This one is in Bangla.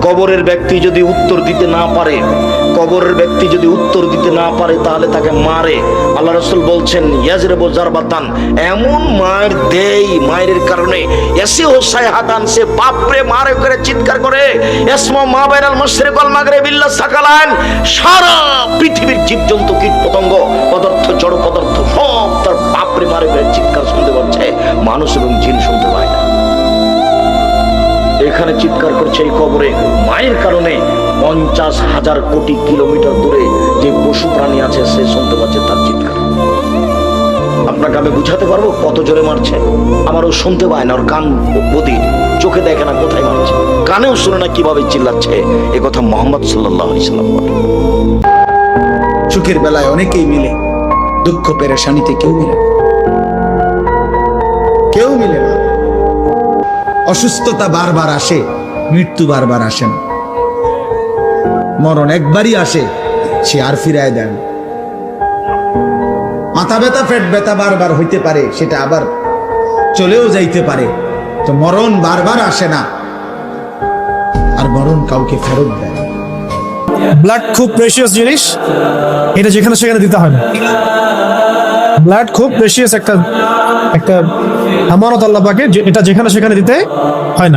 কবরের ব্যক্তি যদি উত্তর দিতে না পারে, কবরের ব্যক্তি যদি উত্তর দিতে না পারে তাহলে তাকে মারে। আল্লাহ রাসূল বলছেন ইয়াজরিবু জারবাতান, এমন মার দেই, মায়ের কারণে এসে হোসায় হাতান, সে বাপরে মারে করে চিৎকার করে ইসমা মা বাইনাল মাশরিক ওয়াল মাগরিব ইল্লা সাকালান, সারা পৃথিবীর জীবজন্তু কীট পতঙ্গ পদার্থ জড় পদার্থ সব তার বাপরে মারে করে চিৎকার শুনতে পাচ্ছে, মানুষ এবং জিন শুনতে পায় না। এখানে চিৎকার করছে এই কবরে মায়ের কারণে 50,000 কোটি কিলোমিটার দূরে যে পশু প্রাণী আছে সে শুনতে পাচ্ছে তার চিৎকার। আপনাকে আমি বুঝাতে পারবো কত জোরে মারছে? আমারও শুনতে পায় না, ওর কান বধির, চোখে দেখে না কোথায় মারছে, কানেও শুনে না কিভাবে চিল্লাচ্ছে। এ কথা মুহাম্মদ সাল্লাল্লাহু আলাইহি সাল্লাম বলেন। সুখের বেলায় অনেকেই মিলে, দুঃখ পেরেশানিতে কেউ মিলে না, কেউ মিলে না। অসুস্থতা বারবার আসে, মৃত্যু বারবার আসে না। মরণ একবারই আসে, সে আর ফিরায় দেন। মাথা ব্যথা পেট ব্যথা বারবার হইতে পারে, সেটা আবার চলেও যাইতে পারে। তো মরণ বারবার আসে না, আর মরণ কাউকে ফেরত দেয় না। ব্লাড খুব প্রেশিয়াস জিনিস, এটা যেখানে সেখানে দিতে হয় না। ব্লাড খুব প্রেশিয়াস একটা আমানত আল্লাহ পাকের, এটা যেখানে সেখানে দিতে হয় না।